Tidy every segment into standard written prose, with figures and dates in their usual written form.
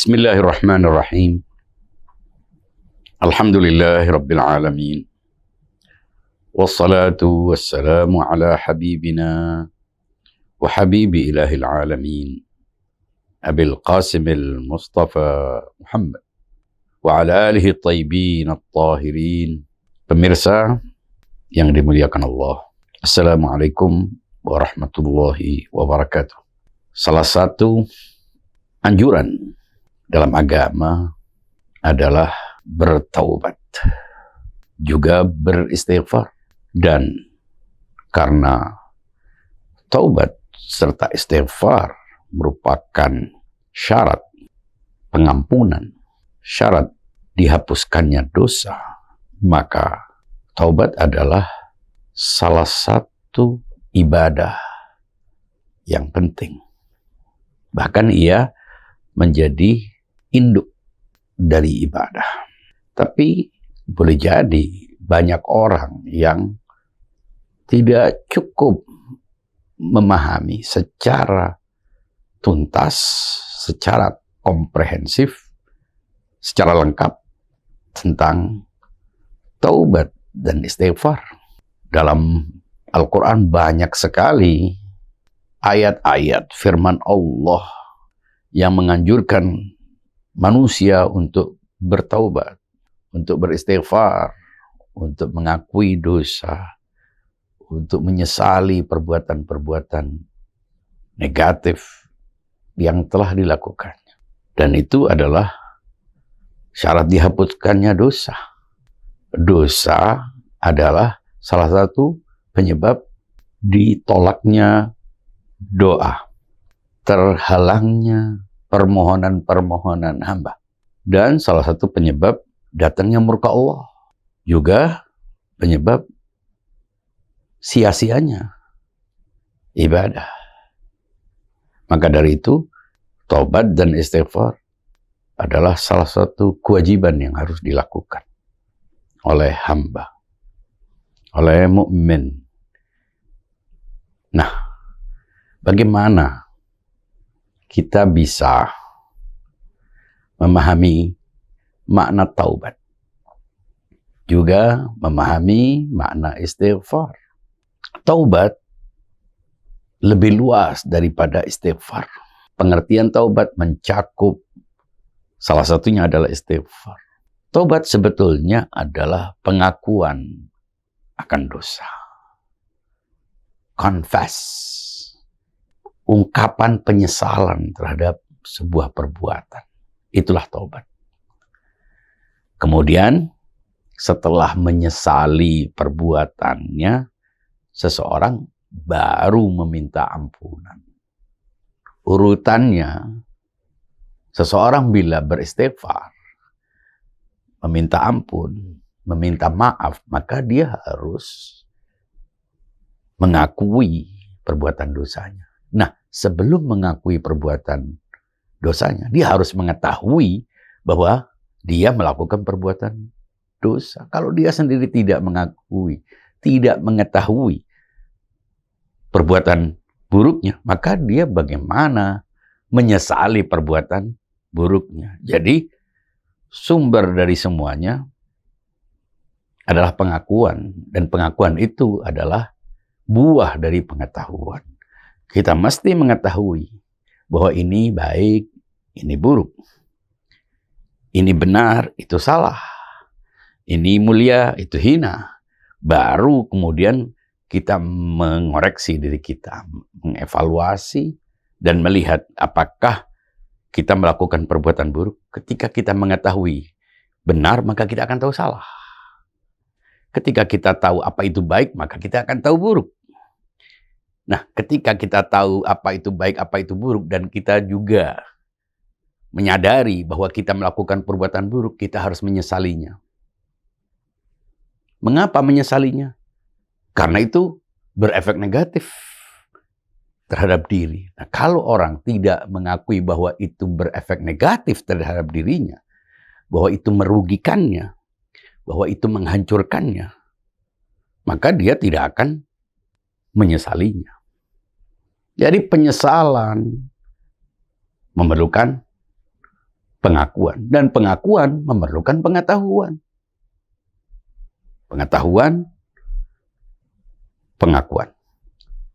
Bismillahirrahmanirrahim. Alhamdulillahi Rabbil Alamin. Wassalatu wassalamu ala habibina wa habibi ilahil alamin. Abil Qasimil Mustafa Muhammad. Wa ala alihi tayyibin at-tahirin. Pemirsa yang dimuliakan Allah. Assalamualaikum warahmatullahi wabarakatuh. Salah satu anjuran dalam agama adalah bertaubat, juga beristighfar. Dan karena taubat serta istighfar merupakan syarat pengampunan, syarat dihapuskannya dosa, maka taubat adalah salah satu ibadah yang penting. Bahkan ia menjadi induk dari ibadah. Tapi boleh jadi banyak orang yang tidak cukup memahami secara tuntas, secara komprehensif, secara lengkap tentang taubat dan istighfar. Dalam Al-Quran banyak sekali ayat-ayat firman Allah yang menganjurkan manusia untuk bertaubat, untuk beristighfar, untuk mengakui dosa, untuk menyesali perbuatan-perbuatan negatif yang telah dilakukannya. Dan itu adalah syarat dihapuskannya dosa. Dosa adalah salah satu penyebab ditolaknya doa, terhalangnya permohonan-permohonan hamba, dan salah satu penyebab datangnya murka Allah, juga penyebab sia-sianya ibadah. Maka dari itu, taubat dan istighfar adalah salah satu kewajiban yang harus dilakukan oleh hamba, oleh mukmin. Nah, bagaimana kita bisa memahami makna taubat, juga memahami makna istighfar? Taubat lebih luas daripada istighfar. Pengertian taubat mencakup salah satunya adalah istighfar. Taubat sebetulnya adalah pengakuan akan dosa. Confess. Ungkapan penyesalan terhadap sebuah perbuatan. Itulah taubat. Kemudian setelah menyesali perbuatannya, seseorang baru meminta ampunan. Urutannya, seseorang bila beristighfar, meminta ampun, meminta maaf, maka dia harus mengakui perbuatan dosanya. Nah, sebelum mengakui perbuatan dosanya, dia harus mengetahui bahwa dia melakukan perbuatan dosa. Kalau dia sendiri tidak mengakui, tidak mengetahui perbuatan buruknya, maka dia bagaimana menyesali perbuatan buruknya. Jadi, sumber dari semuanya adalah pengakuan, dan pengakuan itu adalah buah dari pengetahuan. Kita mesti mengetahui bahwa ini baik, ini buruk. Ini benar, itu salah. Ini mulia, itu hina. Baru kemudian kita mengoreksi diri kita, mengevaluasi, dan melihat apakah kita melakukan perbuatan buruk. Ketika kita mengetahui benar, maka kita akan tahu salah. Ketika kita tahu apa itu baik, maka kita akan tahu buruk. Nah, ketika kita tahu apa itu baik, apa itu buruk, dan kita juga menyadari bahwa kita melakukan perbuatan buruk, kita harus menyesalinya. Mengapa menyesalinya? Karena itu berefek negatif terhadap diri. Nah, kalau orang tidak mengakui bahwa itu berefek negatif terhadap dirinya, bahwa itu merugikannya, bahwa itu menghancurkannya, maka dia tidak akan menyesalinya. Jadi penyesalan memerlukan pengakuan. Dan pengakuan memerlukan pengetahuan. Pengetahuan, pengakuan.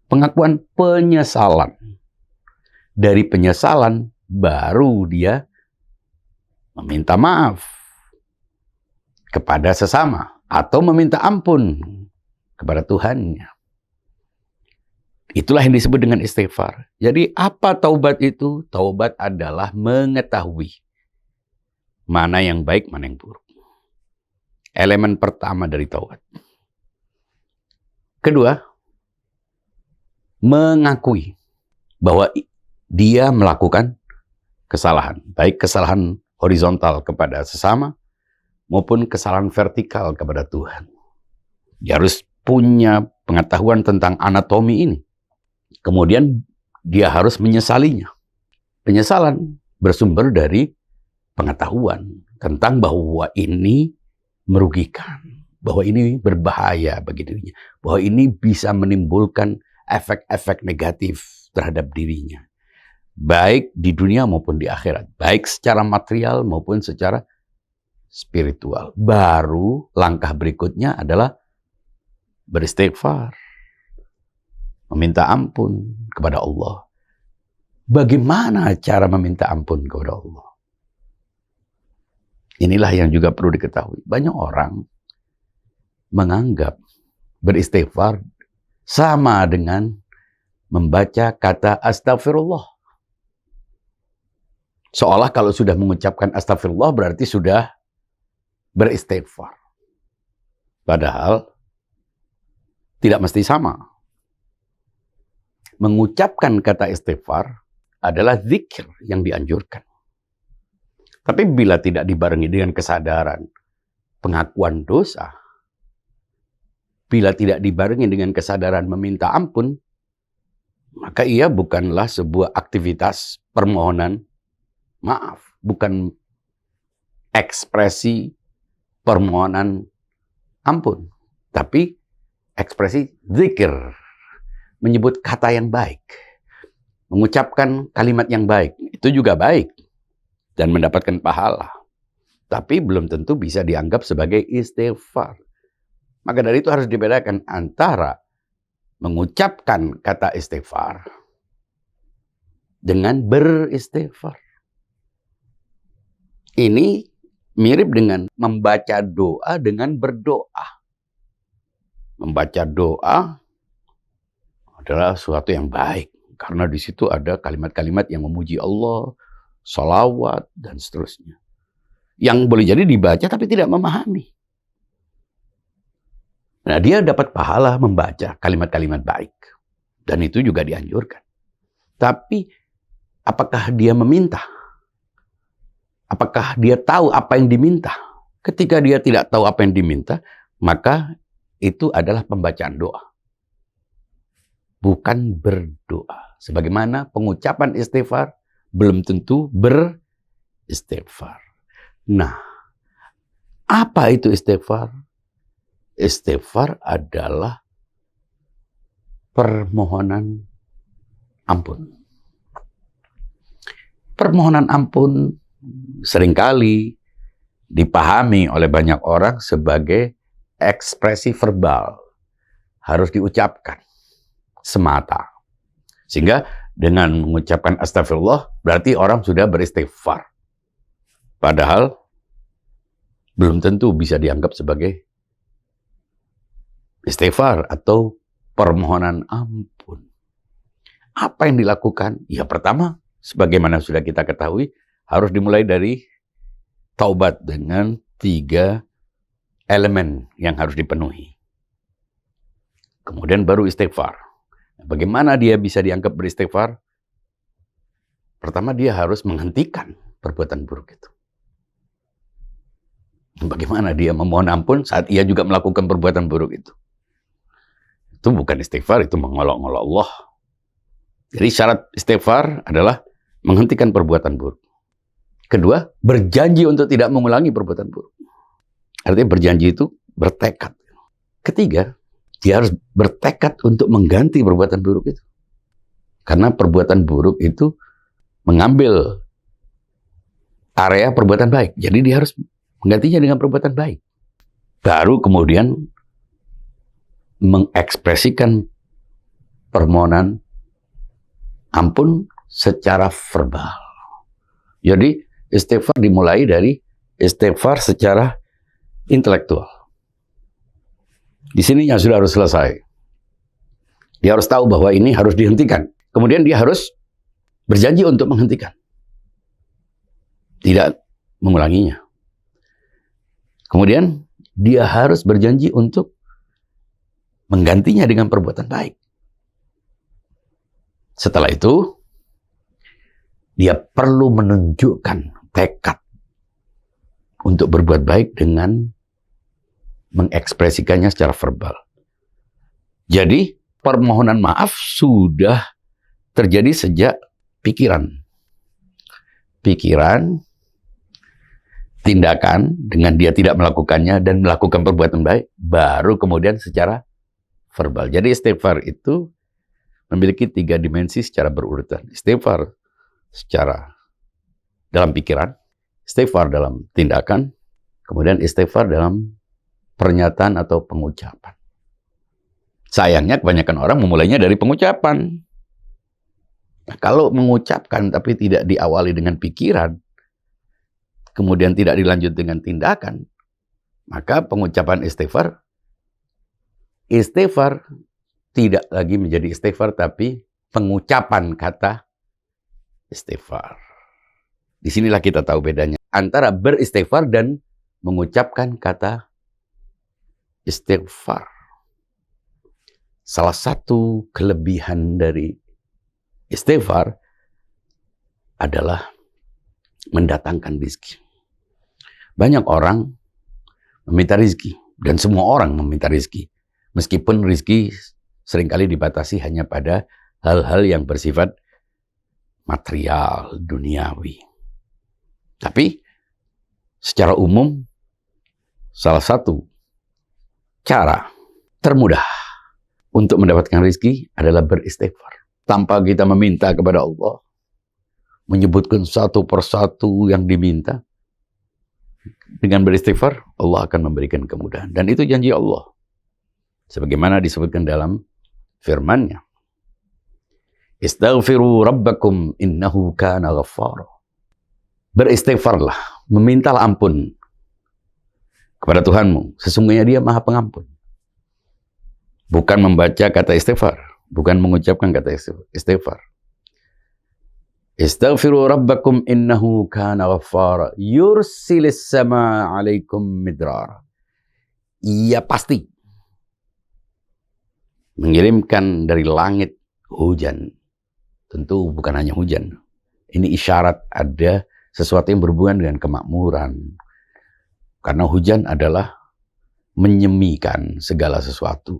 Pengakuan, penyesalan. Dari penyesalan baru dia meminta maaf kepada sesama atau meminta ampun kepada Tuhannya. Itulah yang disebut dengan istighfar. Jadi apa taubat itu? Taubat adalah mengetahui mana yang baik, mana yang buruk. Elemen pertama dari taubat. Kedua, mengakui bahwa dia melakukan kesalahan. Baik kesalahan horizontal kepada sesama, maupun kesalahan vertikal kepada Tuhan. Dia harus punya pengetahuan tentang anatomi ini. Kemudian dia harus menyesalinya. Penyesalan bersumber dari pengetahuan tentang bahwa ini merugikan, bahwa ini berbahaya bagi dirinya, bahwa ini bisa menimbulkan efek-efek negatif terhadap dirinya, baik di dunia maupun di akhirat, baik secara material maupun secara spiritual. Baru langkah berikutnya adalah beristighfar, meminta ampun kepada Allah. Bagaimana cara meminta ampun kepada Allah? Inilah yang juga perlu diketahui. Banyak orang menganggap beristighfar sama dengan membaca kata astagfirullah. Seolah kalau sudah mengucapkan astagfirullah berarti sudah beristighfar. Padahal tidak mesti sama. Mengucapkan kata istighfar adalah zikir yang dianjurkan. Tapi bila tidak dibarengi dengan kesadaran pengakuan dosa, bila tidak dibarengi dengan kesadaran meminta ampun, maka ia bukanlah sebuah aktivitas permohonan maaf, bukan ekspresi permohonan ampun, tapi ekspresi zikir, menyebut kata yang baik, mengucapkan kalimat yang baik, itu juga baik dan mendapatkan pahala. Tapi belum tentu bisa dianggap sebagai istighfar. Maka dari itu harus dibedakan antara mengucapkan kata istighfar dengan beristighfar. Ini mirip dengan membaca doa dengan berdoa. Membaca doa adalah sesuatu yang baik, karena di situ ada kalimat-kalimat yang memuji Allah, salawat, dan seterusnya. Yang boleh jadi dibaca tapi tidak memahami. Nah, dia dapat pahala membaca kalimat-kalimat baik. Dan itu juga dianjurkan. Tapi, apakah dia meminta? Apakah dia tahu apa yang diminta? Ketika dia tidak tahu apa yang diminta, maka itu adalah pembacaan doa. Bukan berdoa. Sebagaimana pengucapan istighfar belum tentu beristighfar. Nah, apa itu istighfar? Istighfar adalah permohonan ampun. Permohonan ampun seringkali dipahami oleh banyak orang sebagai ekspresi verbal. Harus diucapkan semata. Sehingga dengan mengucapkan astagfirullah berarti orang sudah beristighfar. Padahal belum tentu bisa dianggap sebagai istighfar atau permohonan ampun. Apa yang dilakukan? Ya, pertama, sebagaimana sudah kita ketahui, harus dimulai dari taubat dengan 3 elemen yang harus dipenuhi. Kemudian baru istighfar. Bagaimana dia bisa dianggap beristighfar? Pertama, dia harus menghentikan perbuatan buruk itu. Bagaimana dia memohon ampun saat ia juga melakukan perbuatan buruk itu? Itu bukan istighfar, itu mengolok-olok Allah. Jadi syarat istighfar adalah menghentikan perbuatan buruk. Kedua, berjanji untuk tidak mengulangi perbuatan buruk. Artinya berjanji itu bertekad. Ketiga, dia harus bertekad untuk mengganti perbuatan buruk itu. Karena perbuatan buruk itu mengambil area perbuatan baik. Jadi dia harus menggantinya dengan perbuatan baik. Baru kemudian mengekspresikan permohonan ampun secara verbal. Jadi istighfar dimulai dari istighfar secara intelektual. Di sini yang sudah harus selesai. Dia harus tahu bahwa ini harus dihentikan. Kemudian dia harus berjanji untuk menghentikan. Tidak mengulanginya. Kemudian dia harus berjanji untuk menggantinya dengan perbuatan baik. Setelah itu, dia perlu menunjukkan tekad untuk berbuat baik dengan mengekspresikannya secara verbal. Jadi, permohonan maaf sudah terjadi sejak pikiran. Pikiran, tindakan dengan dia tidak melakukannya dan melakukan perbuatan baik, baru kemudian secara verbal. Jadi istighfar itu memiliki 3 dimensi secara berurutan. Istighfar secara dalam pikiran, istighfar dalam tindakan, kemudian istighfar dalam pernyataan atau pengucapan. Sayangnya kebanyakan orang memulainya dari pengucapan. Nah, kalau mengucapkan tapi tidak diawali dengan pikiran, kemudian tidak dilanjut dengan tindakan, maka pengucapan istighfar tidak lagi menjadi istighfar, tapi pengucapan kata istighfar. Disinilah kita tahu bedanya antara beristighfar dan mengucapkan kata istighfar. Salah satu kelebihan dari istighfar adalah mendatangkan rezeki. Banyak orang meminta rezeki, dan semua orang meminta rezeki. Meskipun rezeki seringkali dibatasi hanya pada hal-hal yang bersifat material, duniawi. Tapi secara umum, salah satu cara termudah untuk mendapatkan rezeki adalah beristighfar. Tanpa kita meminta kepada Allah, menyebutkan satu persatu yang diminta, dengan beristighfar, Allah akan memberikan kemudahan. Dan itu janji Allah. Sebagaimana disebutkan dalam firman-Nya. Istaghfiru rabbakum innahu kana ghaffara. Beristighfarlah, memintalah ampun kepada Tuhanmu. Sesungguhnya Dia Maha Pengampun. Bukan membaca kata istighfar, bukan mengucapkan kata istighfar. Istaghfiru rabbakum innahu kana ghaffara yursilis sama 'alaikum midrara. Ia pasti mengirimkan dari langit hujan. Tentu bukan hanya hujan. Ini isyarat ada sesuatu yang berhubungan dengan kemakmuran. Karena hujan adalah menyemikan segala sesuatu.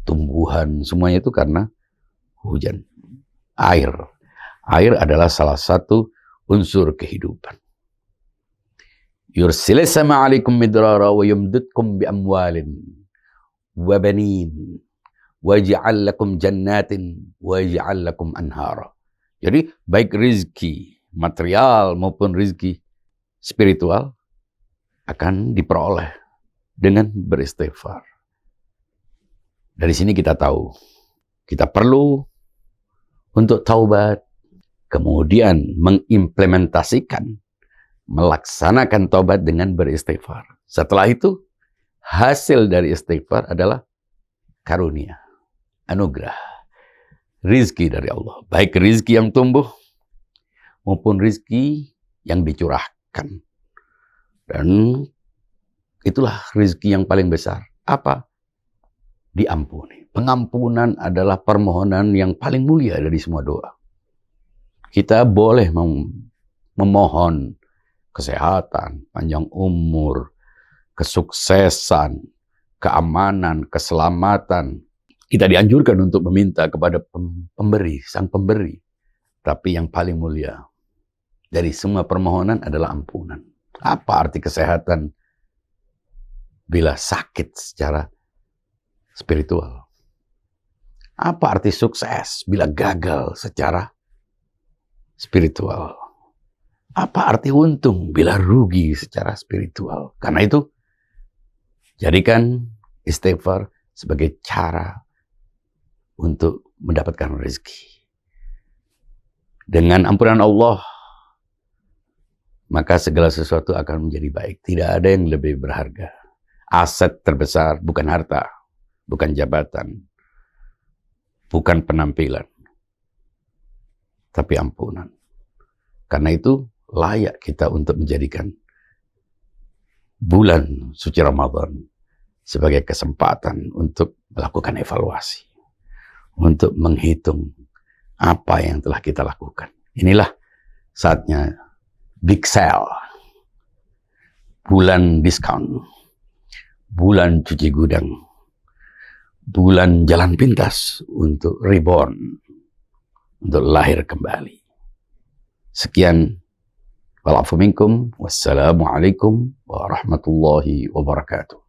Tumbuhan, semuanya itu karena hujan. Air. Air adalah salah satu unsur kehidupan. Yursilis sama 'alaikum midrara wa yumdidkum bi amwalin wa banin wa yaj'al lakum jannatin wa yaj'al lakum anhara. Jadi baik rezeki material maupun rezeki spiritual akan diperoleh dengan beristighfar. Dari sini kita tahu, kita perlu untuk taubat, kemudian mengimplementasikan, melaksanakan taubat dengan beristighfar. Setelah itu, hasil dari istighfar adalah karunia, anugerah, rizki dari Allah. Baik rizki yang tumbuh, maupun rizki yang dicurahkan. Dan itulah rizki yang paling besar. Apa? Diampuni. Pengampunan adalah permohonan yang paling mulia dari semua doa. Kita boleh memohon kesehatan, panjang umur, kesuksesan, keamanan, keselamatan. Kita dianjurkan untuk meminta kepada pemberi, sang pemberi. Tapi yang paling mulia dari semua permohonan adalah ampunan. Apa arti kesehatan bila sakit secara spiritual? Apa arti sukses bila gagal secara spiritual? Apa arti untung bila rugi secara spiritual? Karena itu, jadikan istighfar sebagai cara untuk mendapatkan rezeki. Dengan ampunan Allah, maka segala sesuatu akan menjadi baik. Tidak ada yang lebih berharga. Aset terbesar bukan harta, bukan jabatan, bukan penampilan, tapi ampunan. Karena itu layak kita untuk menjadikan bulan suci Ramadan sebagai kesempatan untuk melakukan evaluasi, untuk menghitung apa yang telah kita lakukan. Inilah saatnya big sale, bulan diskon, bulan cuci gudang, bulan jalan pintas untuk reborn, untuk lahir kembali. Sekian. Wa'alaikum wassalamualaikum warahmatullahi wabarakatuh.